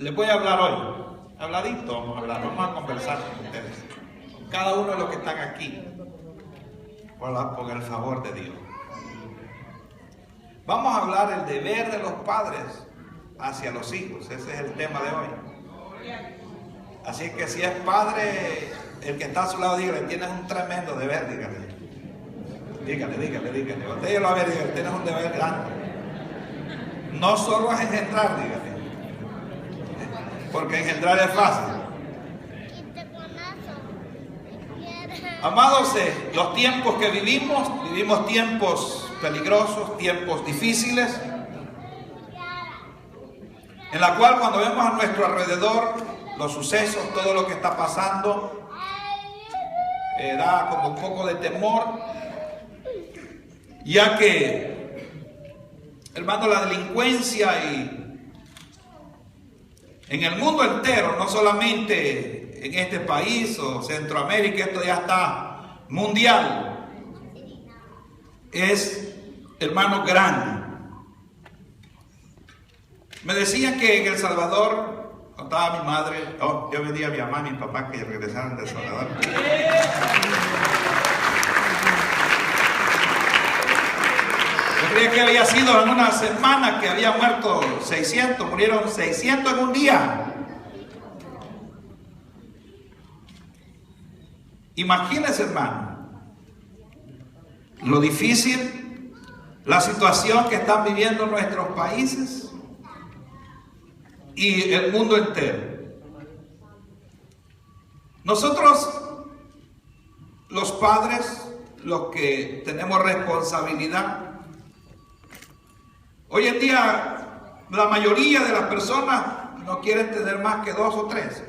Les voy a hablar hoy, habladito vamos a hablar, vamos a conversar con ustedes, con cada uno de los que están aquí, por el favor de Dios. Vamos a hablar el deber de los padres hacia los hijos, ese es el tema de hoy. Así que si es padre, el que está a su lado, dígale, tienes un tremendo deber, dígale. Dígale. Usted lo va a ver, dígale, tienes un deber grande. No solo es engendrar, dígale. Porque engendrar es fácil. Amados, los tiempos que vivimos tiempos peligrosos, tiempos difíciles, en la cual cuando vemos a nuestro alrededor los sucesos, todo lo que está pasando, da como un poco de temor, ya que, hermano, la delincuencia y en el mundo entero, no solamente en este país o Centroamérica, esto ya está mundial, es, hermano, grande. Me decían que en El Salvador, cuando estaba mi madre, yo pedí a mi mamá y mi papá que regresaran de El Salvador. Yo creía que había sido en una semana que había muerto 600, murieron 600 en un día. Imagínense, hermano, lo difícil, la situación que están viviendo nuestros países y el mundo entero. Nosotros, los padres, los que tenemos responsabilidad, hoy en día la mayoría de las personas no quieren tener más que 2 o 3.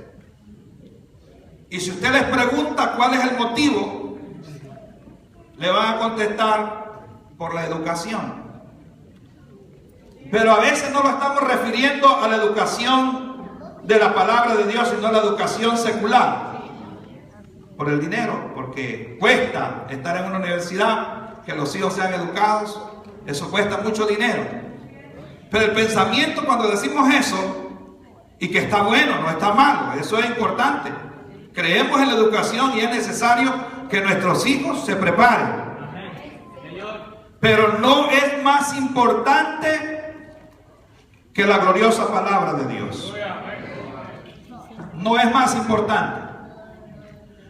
Y si usted les pregunta cuál es el motivo, le van a contestar por la educación. Pero a veces no lo estamos refiriendo a la educación de la palabra de Dios, sino a la educación secular. Por el dinero, porque cuesta estar en una universidad, que los hijos sean educados, eso cuesta mucho dinero. Pero el pensamiento, cuando decimos eso, y que está bueno, no está malo, eso es importante. Creemos en la educación y es necesario que nuestros hijos se preparen. Pero no es más importante que la gloriosa palabra de Dios. No es más importante.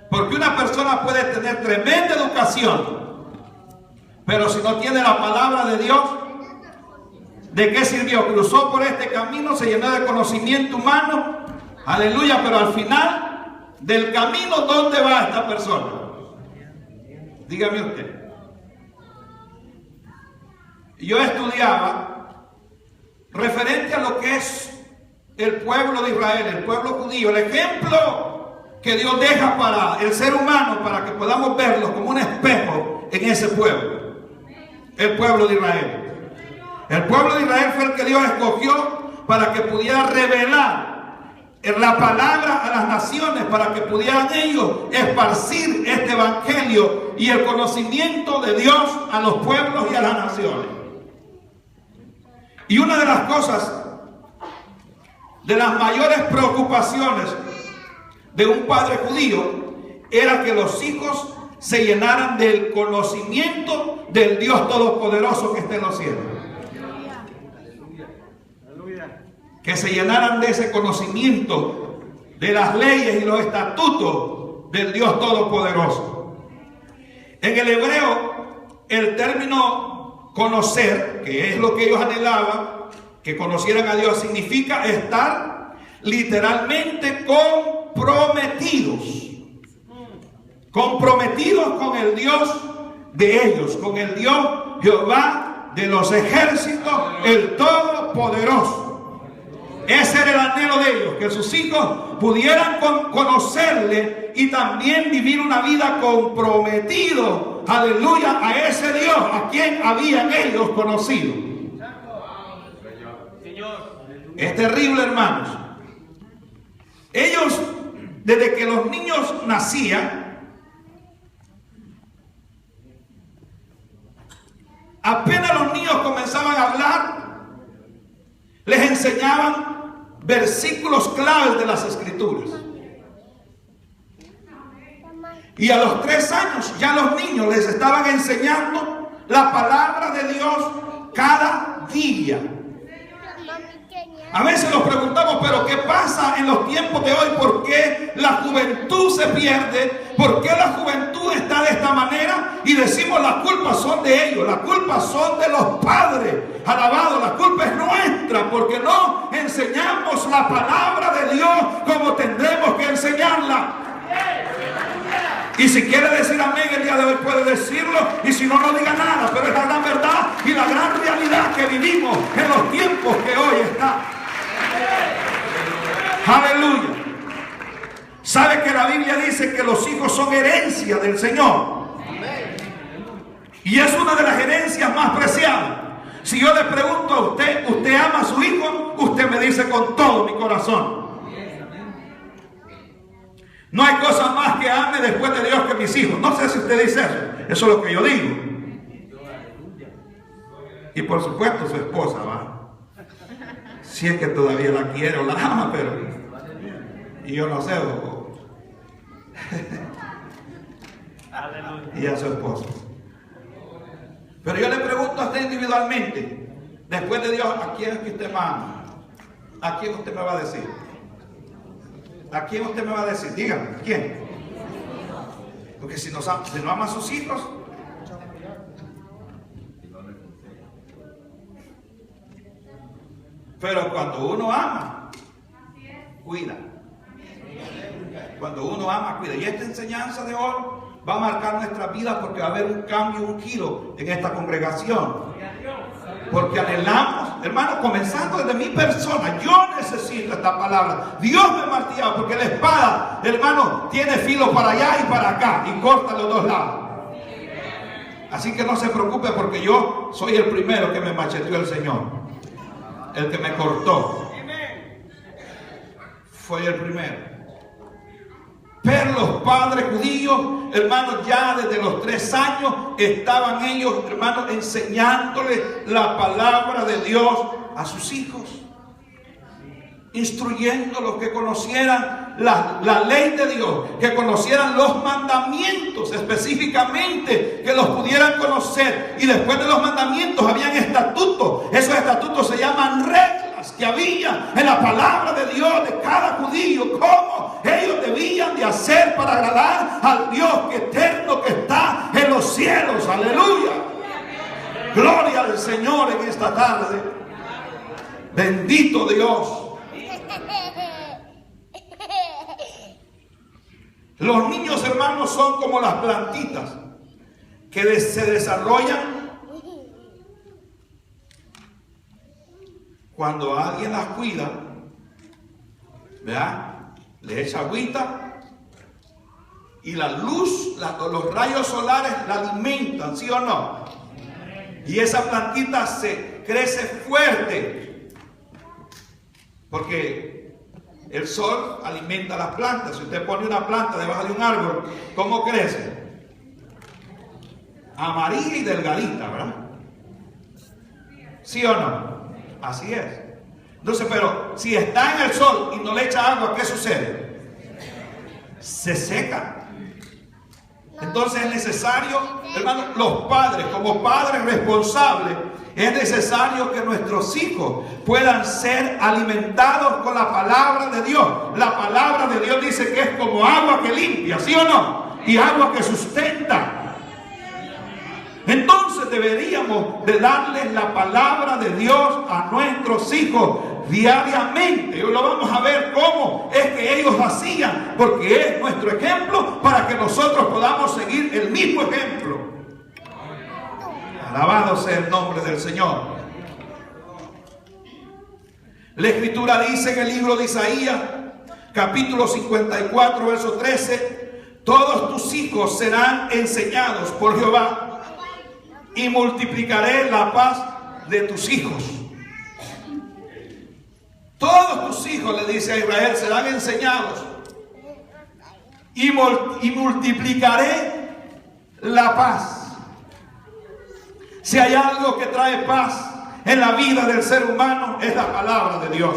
Porque una persona puede tener tremenda educación, pero si no tiene la palabra de Dios, ¿de qué sirvió? Cruzó por este camino, se llenó de conocimiento humano, aleluya, pero al final del camino, ¿dónde va esta persona? Dígame usted. Yo estudiaba referente a lo que es el pueblo de Israel, el pueblo judío, el ejemplo que Dios deja para el ser humano, para que podamos verlo como un espejo en ese pueblo, el pueblo de Israel. El pueblo de Israel fue el que Dios escogió para que pudiera revelar la palabra a las naciones, para que pudieran ellos esparcir este evangelio y el conocimiento de Dios a los pueblos y a las naciones. Y una de las cosas, de las mayores preocupaciones de un padre judío, era que los hijos se llenaran del conocimiento del Dios Todopoderoso que está en los cielos. Que se llenaran de ese conocimiento de las leyes y los estatutos del Dios Todopoderoso. En el hebreo, el término conocer, que es lo que ellos anhelaban, que conocieran a Dios, significa estar literalmente comprometidos. Comprometidos con el Dios de ellos, con el Dios Jehová de los ejércitos, el Todopoderoso. Ese era el anhelo de ellos, que sus hijos pudieran conocerle y también vivir una vida comprometido, aleluya, a ese Dios a quien habían ellos conocido. Es terrible, hermanos. Ellos, desde que los niños nacían, apenas los niños comenzaban a hablar, les enseñaban versículos claves de las Escrituras. Y a los 3 años ya los niños les estaban enseñando la palabra de Dios cada día. A veces nos preguntamos, pero ¿qué pasa en los tiempos de hoy? ¿Por qué la juventud se pierde? ¿Por qué la juventud está de esta manera? Y decimos, las culpas son de ellos, las culpas son de los padres. Alabado, la culpa es nuestra porque no enseñamos la palabra de Dios como tendremos que enseñarla. Y si quiere decir amén el día de hoy puede decirlo, y si no, no diga nada, pero es la gran verdad y la gran realidad que vivimos en los tiempos que hoy está. Aleluya. ¿Sabe que la Biblia dice que los hijos son herencia del Señor? Y es una de las herencias más preciadas. Si yo le pregunto a usted, ¿usted ama a su hijo? Usted me dice con todo mi corazón. No hay cosa más que ame después de Dios que mis hijos. No sé si usted dice eso. Eso es lo que yo digo. Y por supuesto su esposa, ¿va? Si es que todavía la quiere o la ama, pero... Y yo no sé. Y a su esposa. Pero yo le pregunto a usted individualmente, después de Dios, ¿a quién es que usted más ama? ¿A quién usted me va a decir? ¿A quién usted me va a decir? Dígame, ¿a quién? Porque si no ama a sus hijos, pero cuando uno ama, cuida. Cuando uno ama, cuida. Y esta enseñanza de hoy va a marcar nuestra vida porque va a haber un cambio, un giro en esta congregación. Porque anhelamos, hermano, comenzando desde mi persona, yo necesito esta palabra. Dios me martillaba porque la espada, hermano, tiene filo para allá y para acá y corta los dos lados. Así que no se preocupe porque yo soy el primero que me macheteó el Señor. El que me cortó. Fue el primero. Pero los padres judíos, hermanos, ya desde los 3 años estaban ellos, hermanos, enseñándole la palabra de Dios a sus hijos, instruyéndolos que conocieran la ley de Dios, que conocieran los mandamientos específicamente, que los pudieran conocer. Y después de los mandamientos habían estatutos. Esos estatutos se llaman reglas que había en la palabra de Dios de cada judío, cómo ellos debían de hacer para agradar al Dios eterno que está en los cielos. Aleluya. Gloria al Señor en esta tarde. Bendito Dios. Los niños, hermanos, son como las plantitas que se desarrollan cuando alguien las cuida, ¿verdad? Le echa agüita y la luz, los rayos solares la alimentan, ¿sí o no? Y esa plantita se crece fuerte porque el sol alimenta las plantas. Si usted pone una planta debajo de un árbol, ¿cómo crece? Amarilla y delgadita, ¿verdad? ¿Sí o no? Así es. Entonces, pero si está en el sol y no le echa agua, ¿qué sucede? Se seca. Entonces es necesario, hermanos, los padres, como padres responsables, es necesario que nuestros hijos puedan ser alimentados con la palabra de Dios. La palabra de Dios dice que es como agua que limpia, ¿sí o no? Y agua que sustenta. Entonces deberíamos de darles la palabra de Dios a nuestros hijos diariamente. Hoy lo vamos a ver cómo es que ellos hacían, porque es nuestro ejemplo para que nosotros podamos seguir el mismo ejemplo. Alabado sea el nombre del Señor. La Escritura dice en el libro de Isaías, capítulo 54, verso 13: todos tus hijos serán enseñados por Jehová, y multiplicaré la paz de tus hijos. Todos tus hijos, le dice a Israel, serán enseñados, y multiplicaré la paz. Si hay algo que trae paz en la vida del ser humano, es la palabra de Dios.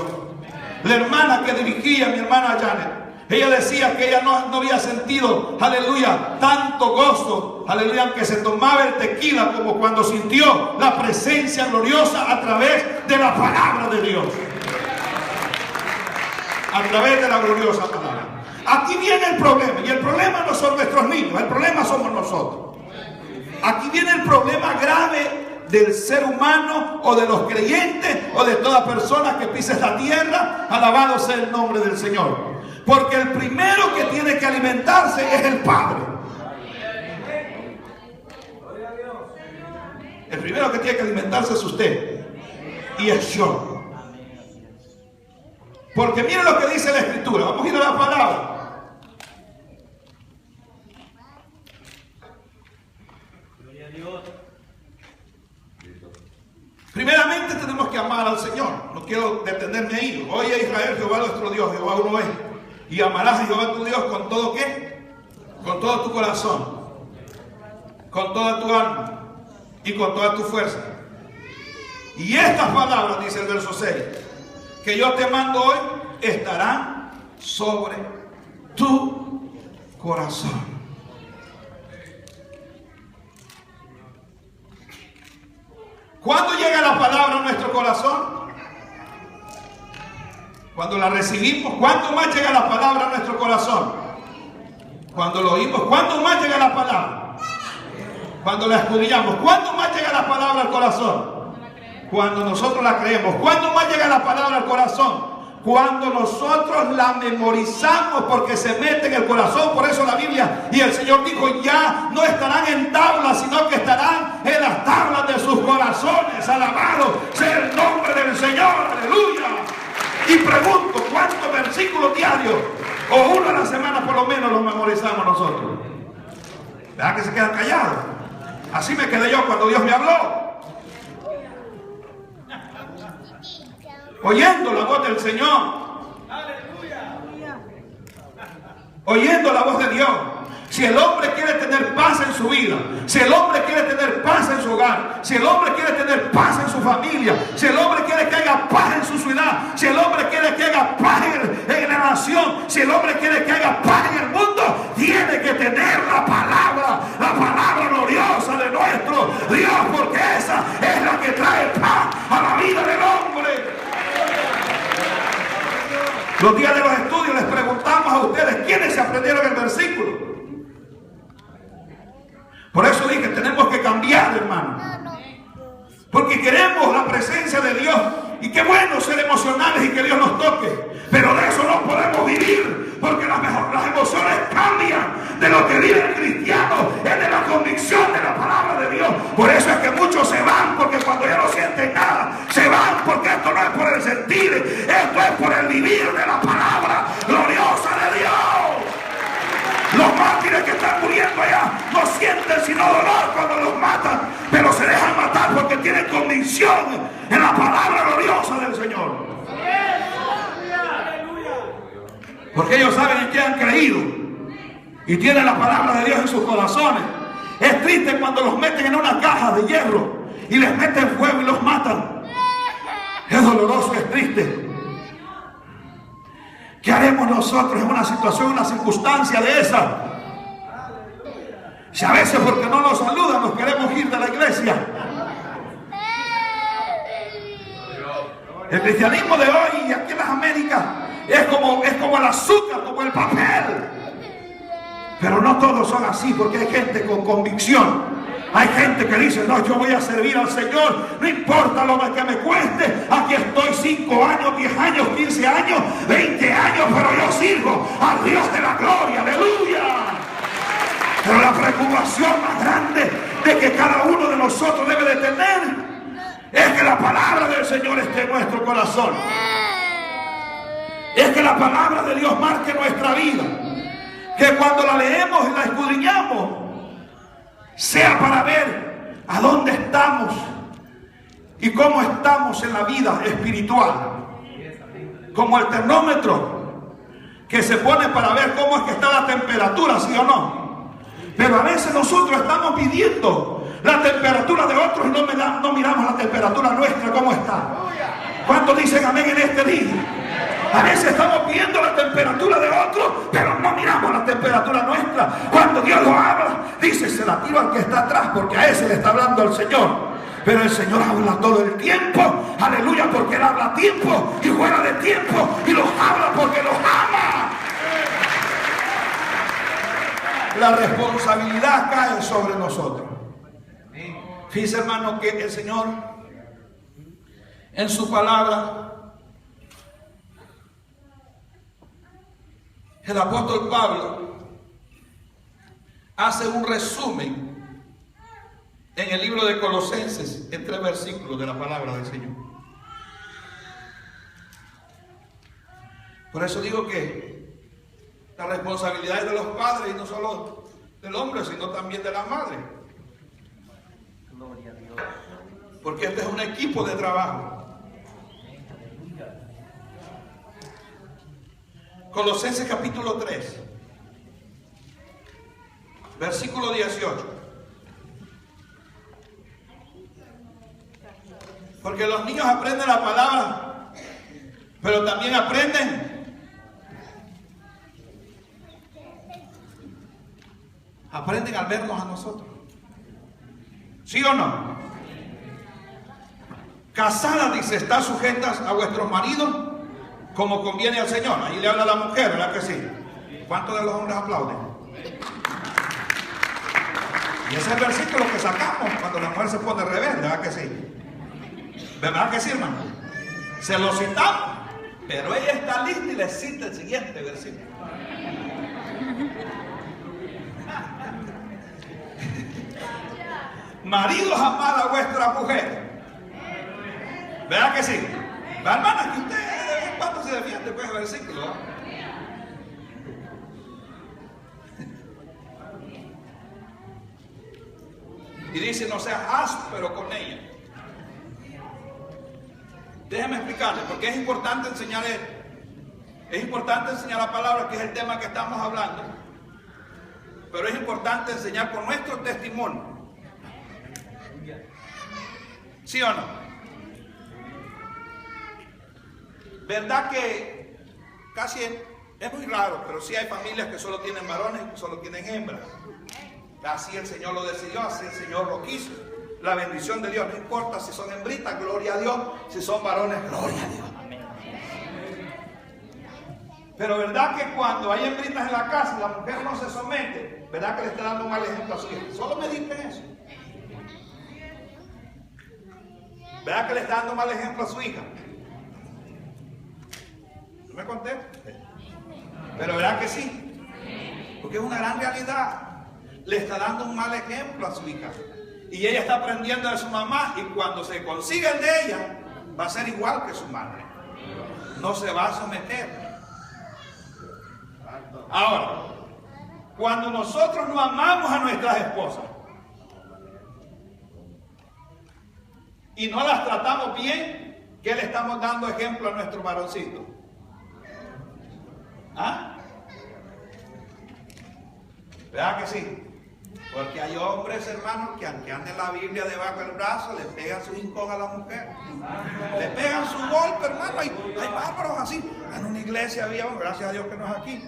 La hermana que dirigía, mi hermana Janet, ella decía que ella no había sentido, aleluya, tanto gozo, aleluya, aunque se tomaba el tequila, como cuando sintió la presencia gloriosa a través de la palabra de Dios. A través de la gloriosa palabra. Aquí viene el problema, y el problema no son nuestros niños, el problema somos nosotros. Aquí viene el problema grave del ser humano, o de los creyentes, o de toda persona que pise esta tierra. Alabado sea el nombre del Señor. Porque el primero que tiene que alimentarse es el Padre. El primero que tiene que alimentarse es usted, y es yo. Porque miren lo que dice la Escritura. Vamos a ir a la palabra. Primeramente tenemos que amar al Señor. No quiero detenerme ahí. Oye Israel, Jehová nuestro Dios, Jehová uno es. Y amarás a Jehová tu Dios con todo ¿qué? Con todo tu corazón, con toda tu alma y con toda tu fuerza. Y estas palabras, dice el verso 6, que yo te mando hoy, estarán sobre tu corazón. ¿Cuándo llega la palabra a nuestro corazón? Cuando la recibimos. ¿Cuánto más llega la palabra a nuestro corazón? Cuando lo oímos. ¿Cuánto más llega la palabra? Cuando la escudriñamos. ¿Cuánto más llega la palabra al corazón? Cuando nosotros la creemos. ¿Cuánto más llega la palabra al corazón? Cuando nosotros la memorizamos, porque se mete en el corazón. Por eso la Biblia y el Señor dijo, ya no estarán en tablas, sino que estarán en las tablas de sus corazones. Alabado sea el nombre del Señor, aleluya. Y pregunto, ¿cuántos versículos diarios, o uno a la semana por lo menos, los memorizamos nosotros? ¿Verdad que se quedan callados? Así me quedé yo cuando Dios me habló, oyendo la voz del Señor, oyendo la voz de Dios. Si el hombre quiere tener paz en su vida, si el hombre quiere tener paz en su hogar, si el hombre quiere tener paz en su familia, si el hombre quiere que haya paz en su ciudad, si el hombre quiere que haya paz en la nación, si el hombre quiere que haya paz en el mundo, tiene que tener la palabra gloriosa de nuestro Dios, porque esa es la que trae paz a la vida del hombre. Los días de los estudios les preguntamos a ustedes quiénes se aprendieron el versículo. Por eso dije, tenemos que cambiar, hermano. Porque queremos la presencia de Dios. Y qué bueno ser emocionales y que Dios nos toque. Pero de eso no podemos vivir. Porque las emociones cambian. De lo que vive el cristiano es de la convicción de la palabra de Dios. Por eso es que muchos se van, porque cuando ya no sienten nada, se van, porque esto no es por el sentir, esto es por el vivir de la palabra gloriosa de Dios. Los mártires que están muriendo allá no sienten sino dolor cuando los matan, pero se dejan matar porque tienen convicción en la palabra gloriosa del Señor. Porque ellos saben en qué han creído y tienen la palabra de Dios en sus corazones. Es triste cuando los meten en una caja de hierro y les meten fuego y los matan. Es doloroso, es triste. ¿Qué haremos nosotros en una situación, una circunstancia de esa? Si a veces porque no nos saludan nos queremos ir de la iglesia. El cristianismo de hoy y aquí en las Américas es como el azúcar, como el papel. Pero no todos son así, porque hay gente con convicción. Hay gente que dice, no, yo voy a servir al Señor, no importa lo que me cueste, aquí estoy 5 años, 10 años, 15 años, 20 años, pero yo sirvo al Dios de la gloria, aleluya. Pero la preocupación más grande de que cada uno de nosotros debe de tener es que la palabra del Señor esté en nuestro corazón. Es que la palabra de Dios marque nuestra vida. Que cuando la leemos y la escudriñamos, sea para ver a dónde estamos y cómo estamos en la vida espiritual. Como el termómetro que se pone para ver cómo es que está la temperatura, ¿sí o no? Pero a veces nosotros estamos pidiendo la temperatura de otros y no miramos la temperatura nuestra, cómo está. ¿Cuántos dicen amén en este día? A veces estamos viendo la temperatura de otro, pero no miramos la temperatura nuestra. Cuando Dios lo habla, dice, se la tiro al que está atrás, porque a ese le está hablando el Señor. Pero el Señor habla todo el tiempo, aleluya, porque Él habla a tiempo y fuera de tiempo, y los habla porque los ama. La responsabilidad cae sobre nosotros. Fíjense, hermano, que el Señor en su palabra, el apóstol Pablo hace un resumen en el libro de Colosenses, en 3 versículos de la palabra del Señor. Por eso digo que la responsabilidad es de los padres, y no solo del hombre, sino también de la madre. Gloria a Dios. Porque este es un equipo de trabajo. Colosenses capítulo 3, versículo 18. Porque los niños aprenden la palabra, pero también aprenden al vernos a nosotros. ¿Sí o no? Casadas, dice, están sujetas a vuestros maridos como conviene al Señor. Ahí le habla a la mujer, ¿verdad que sí? ¿Cuántos de los hombres aplauden? Y ese es el versículo que sacamos cuando la mujer se pone rebelde, ¿verdad que sí? ¿Verdad que sí, hermano? Se lo citamos, pero ella está lista y le cita el siguiente versículo. Maridos, amad a vuestra mujer. ¿Verdad que sí? ¿Va, hermana? Que usted de vez en cuando se defiende pues el versículo, ¿verdad? Y dice, no seas áspero con ella. Déjeme explicarle, porque es importante enseñar la palabra, que es el tema que estamos hablando. Pero es importante enseñar con nuestro testimonio. ¿Sí o no? ¿Verdad que casi es muy raro, pero sí hay familias que solo tienen varones y que solo tienen hembras? Así el Señor lo decidió, así el Señor lo quiso. La bendición de Dios, no importa si son hembritas, gloria a Dios, si son varones, gloria a Dios. Pero verdad que cuando hay hembritas en la casa y la mujer no se somete, verdad que le está dando un mal ejemplo a su hija. Solo mediten eso. ¿Verdad que le está dando mal ejemplo a su hija? ¿No me conteste? Pero ¿verdad que sí? Porque es una gran realidad. Le está dando un mal ejemplo a su hija. Y ella está aprendiendo de su mamá, y cuando se consiga el de ella, va a ser igual que su madre. No se va a someter. Ahora, cuando nosotros no amamos a nuestras esposas y no las tratamos bien, ¿qué le estamos dando ejemplo a nuestro varoncito? ¿Ah? ¿Verdad que sí? Porque hay hombres, hermanos, que aunque anden la Biblia debajo del brazo, le pegan su hincón a la mujer. Le pegan su golpe, hermano. Hay bárbaros así. En una iglesia había, gracias a Dios que no es aquí,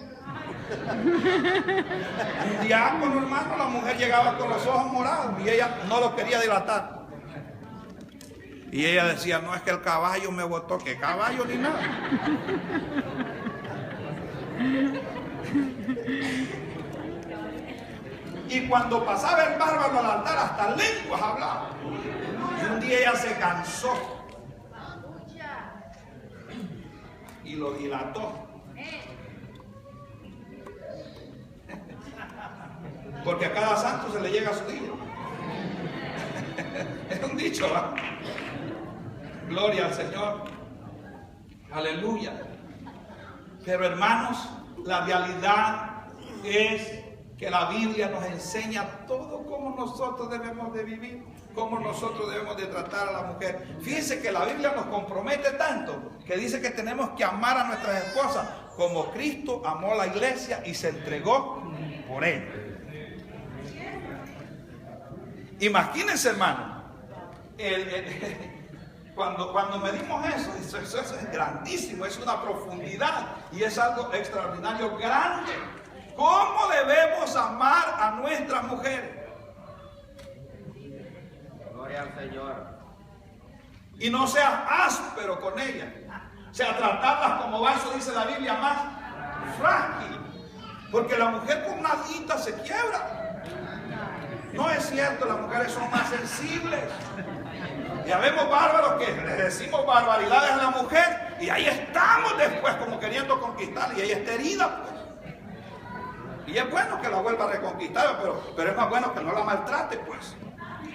un diácono, hermano, la mujer llegaba con los ojos morados y ella no los quería dilatar. Y ella decía, no, es que el caballo me botó. ¿Qué caballo ni nada? Y cuando pasaba el bárbaro al altar, hasta lenguas hablaba. Y un día ella se cansó y lo dilató. Porque a cada santo se le llega su día. Es un dicho, ¿verdad? Gloria al Señor. Aleluya. Pero hermanos, la realidad es que la Biblia nos enseña todo cómo nosotros debemos de vivir, cómo nosotros debemos de tratar a la mujer. Fíjense que la Biblia nos compromete tanto que dice que tenemos que amar a nuestras esposas como Cristo amó a la iglesia y se entregó por ella. Imagínense, hermano, Cuando medimos eso es grandísimo, es una profundidad y es algo extraordinario, grande. ¿Cómo debemos amar a nuestras mujeres? Gloria al Señor. Y no seas áspero con ellas. O sea, tratarlas como vaso, dice la Biblia, más frágil. Porque la mujer con nadita se quiebra. No es cierto, las mujeres son más sensibles. Y habemos bárbaros que le decimos barbaridades a la mujer y ahí estamos después como queriendo conquistarla y ella está herida, pues. Y es bueno que la vuelva a reconquistar, pero es más bueno que no la maltrate, pues.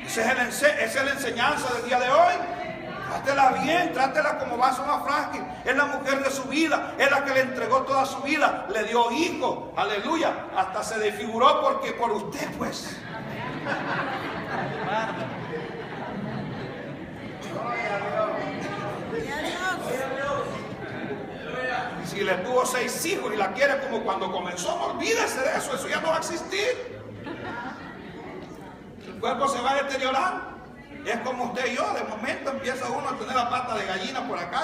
Esa es la enseñanza del día de hoy. Trátela bien, trátela como vaso más frágil. Es la mujer de su vida, es la que le entregó toda su vida, le dio hijos, aleluya, hasta se desfiguró porque por usted, pues. Si le tuvo 6 hijos y la quiere como cuando comenzó, no olvídese de eso, eso ya no va a existir. El cuerpo se va deteriorando. Es como usted y yo, de momento empieza uno a tener la pata de gallina por acá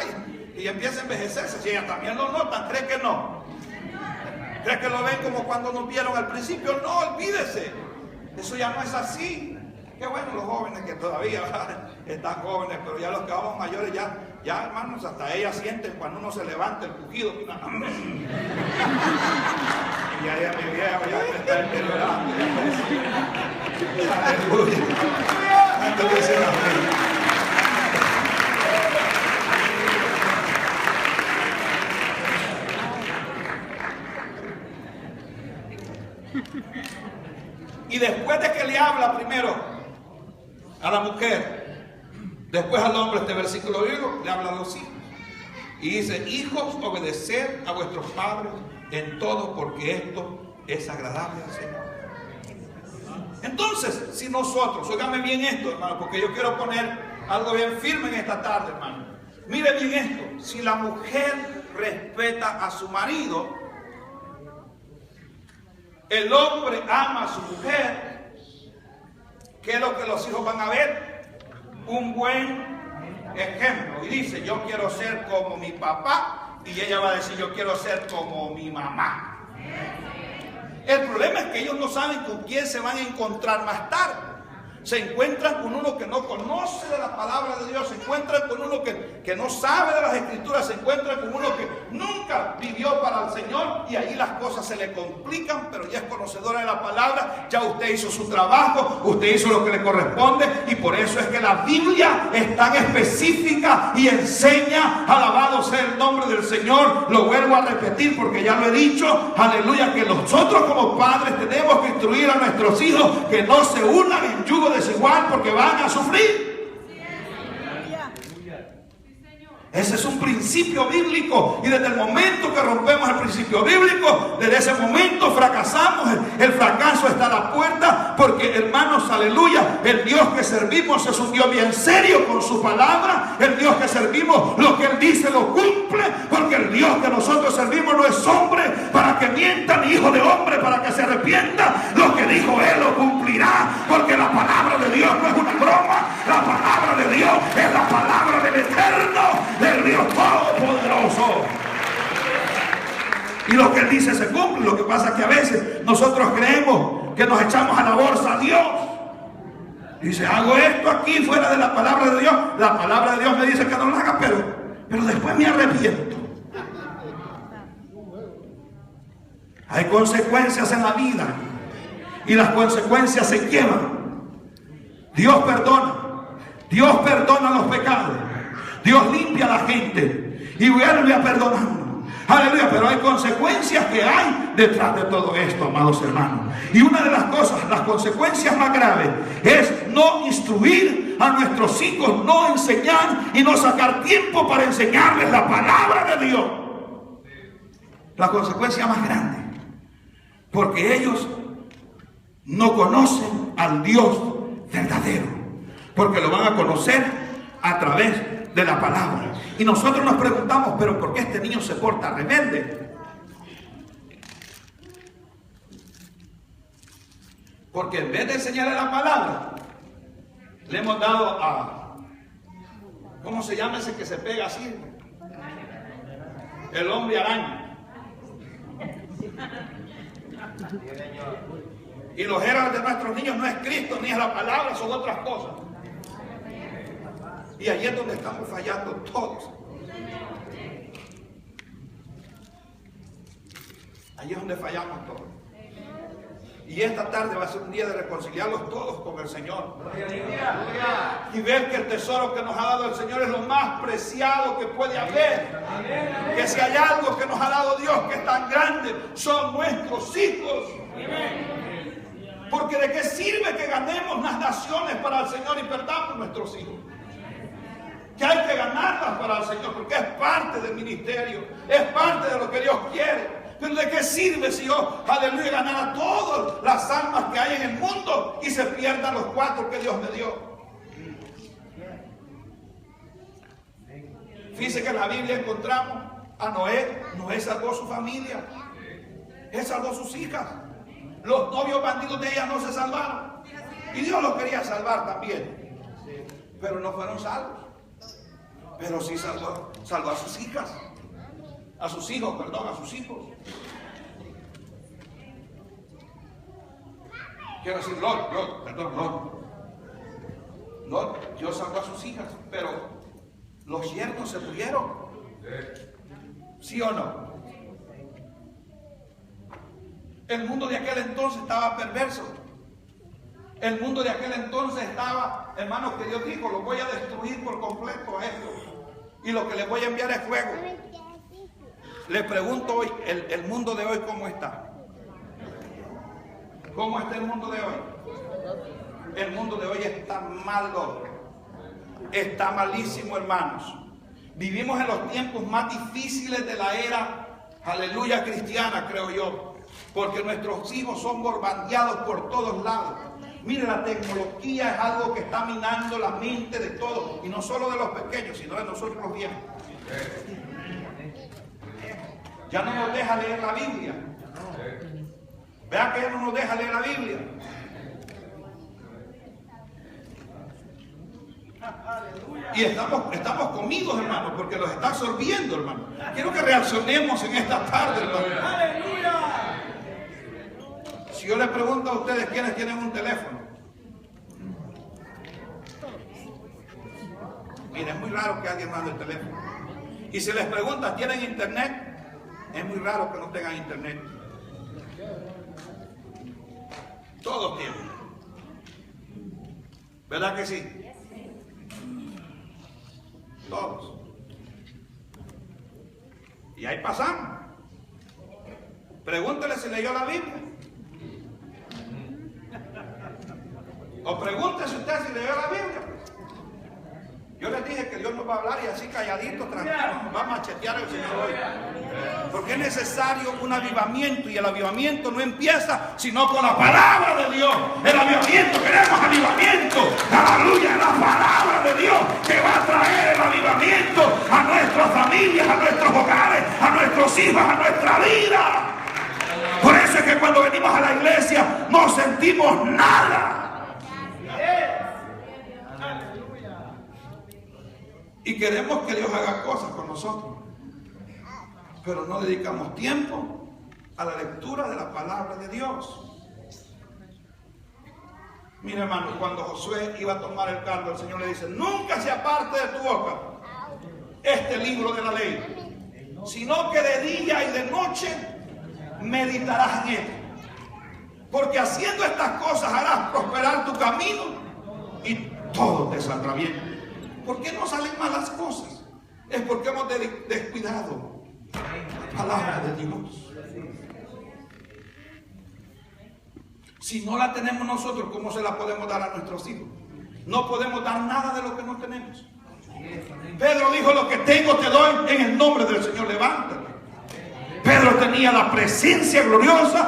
y empieza a envejecerse. Si ellas también lo notan, ¿cree que no? ¿Cree que lo ven como cuando nos vieron al principio? No, olvídese. Eso ya no es así. Qué bueno los jóvenes que todavía están jóvenes, pero ya los que vamos mayores, ya hermanos, hasta ellas sienten cuando uno se levanta el pujido. Y ya mi viejo ya me está deteriorando. Aleluya. Y después de que le habla primero a la mujer, después al hombre, este versículo bíblico le habla a los hijos. Y dice: hijos, obedeced a vuestros padres en todo, porque esto es agradable al Señor. Entonces, si nosotros, óigame bien esto, hermano, porque yo quiero poner algo bien firme en esta tarde, hermano. Mire bien esto: si la mujer respeta a su marido, el hombre ama a su mujer, ¿qué es lo que los hijos van a ver? Un buen ejemplo. Y dice: yo quiero ser como mi papá, y ella va a decir: yo quiero ser como mi mamá. El problema es que ellos no saben con quién se van a encontrar más tarde. Se encuentran con uno que no conoce de la palabra de Dios, se encuentran con uno que no sabe de las escrituras, se encuentran con uno que nunca vivió para el Señor, y ahí las cosas se le complican. Pero ya es conocedora de la palabra, ya usted hizo su trabajo, usted hizo lo que le corresponde, y por eso es que la Biblia es tan específica y enseña, alabado sea el nombre del Señor. Lo vuelvo a repetir porque ya lo he dicho, aleluya, que nosotros como padres tenemos que instruir a nuestros hijos que no se unan en yugo desigual, porque van a sufrir. Ese es un principio bíblico, y desde el momento que rompemos el principio bíblico, desde ese momento fracasamos. El fracaso está a la puerta, porque, hermanos, aleluya, el Dios que servimos es un Dios bien serio con su palabra. El Dios que servimos, lo que Él dice lo cumple, porque el Dios que nosotros servimos no es hombre para que mienta, ni hijo de hombre para que se arrepienta. Lo que dijo Él lo cumplirá, porque la palabra de Dios no es una broma. La palabra de Dios es la palabra del Eterno, del Dios Todopoderoso. Y lo que Él dice se cumple. Lo que pasa es que a veces nosotros creemos que nos echamos a la bolsa a Dios. Dice: hago esto aquí fuera de la palabra de Dios. La palabra de Dios me dice que no lo haga, pero después me arrepiento. Hay consecuencias en la vida, y las consecuencias se llevan. Dios perdona los pecados. Dios limpia a la gente y vuelve a perdonarnos. Aleluya, pero hay consecuencias que hay detrás de todo esto, amados hermanos. Y una de las cosas, las consecuencias más graves, es no instruir a nuestros hijos, no enseñar y no sacar tiempo para enseñarles la palabra de Dios. La consecuencia más grande, porque ellos no conocen al Dios verdadero, porque lo van a conocer a través de la palabra. Y nosotros nos preguntamos: pero ¿por qué este niño se porta rebelde? Porque en vez de enseñarle la palabra, le hemos dado ¿Cómo se llama ese que se pega así? El hombre araña. Y los héroes de nuestros niños no es Cristo ni es la palabra, son otras cosas. Y ahí es donde estamos fallando todos. Ahí es donde fallamos todos. Y esta tarde va a ser un día de reconciliarlos todos con el Señor. Y ver que el tesoro que nos ha dado el Señor es lo más preciado que puede haber. Que si hay algo que nos ha dado Dios que es tan grande, son nuestros hijos. Porque de qué sirve que ganemos las naciones para el Señor y perdamos nuestros hijos. Que hay que ganarlas para el Señor, porque es parte del ministerio, es parte de lo que Dios quiere. Pero ¿de qué sirve si yo, aleluya, ganara todas las almas que hay en el mundo y se pierdan los 4 que Dios me dio? Fíjense que en la Biblia encontramos a Noé. Noé salvó su familia. Él salvó sus hijas. Los novios bandidos de ella no se salvaron. Y Dios los quería salvar también. Pero no fueron salvos. Pero sí salvó a sus hijas. A sus hijos, perdón, a sus hijos. Quiero decir, Lot, Dios salvó a sus hijas, pero los yernos se murieron. ¿Sí o no? El mundo de aquel entonces estaba perverso. El mundo de aquel entonces estaba, hermanos, que Dios dijo, lo voy a destruir por completo a esto. Y lo que les voy a enviar es fuego. Les pregunto hoy, el mundo de hoy, ¿cómo está? ¿Cómo está el mundo de hoy? El mundo de hoy está malo. Está malísimo, hermanos. Vivimos en los tiempos más difíciles de la era, aleluya, cristiana, creo yo. Porque nuestros hijos son bombardeados por todos lados. Mire, la tecnología es algo que está minando la mente de todos. Y no solo de los pequeños, sino de nosotros los viejos. Ya no nos deja leer la Biblia. Vean que ya no nos deja leer la Biblia. Y estamos comidos, hermanos, porque los está absorbiendo, hermano. Quiero que reaccionemos en esta tarde, hermano. ¡Aleluya! Si yo les pregunto a ustedes quiénes tienen un teléfono. Mira, es muy raro que alguien mande el teléfono. Y si les preguntas, ¿tienen internet? Es muy raro que no tengan internet. Todos tienen. ¿Verdad que sí? Todos. Y ahí pasamos. Pregúntele si leyó la Biblia. O pregúntese usted si leyó la Biblia. Yo les dije que Dios nos va a hablar y así calladito, tranquilo, nos va a machetear el Señor hoy. Porque es necesario un avivamiento y el avivamiento no empieza sino con la palabra de Dios. El avivamiento, queremos avivamiento. Aleluya, la palabra de Dios que va a traer el avivamiento a nuestras familias, a nuestros hogares, a nuestros hijos, a nuestra vida. Por eso es que cuando venimos a la iglesia no sentimos nada. Y queremos que Dios haga cosas con nosotros, pero no dedicamos tiempo a la lectura de la palabra de Dios. Mira, hermano, cuando Josué iba a tomar el cargo, el Señor le dice: nunca se aparte de tu boca este libro de la ley, sino que de día y de noche meditarás en él, porque haciendo estas cosas harás prosperar tu camino y todo te saldrá bien. ¿Por qué no salen malas cosas? Es porque hemos descuidado la palabra de Dios. Si no la tenemos nosotros, ¿cómo se la podemos dar a nuestros hijos? No podemos dar nada de lo que no tenemos. Pedro dijo: lo que tengo te doy en el nombre del Señor, levántate. Pedro tenía la presencia gloriosa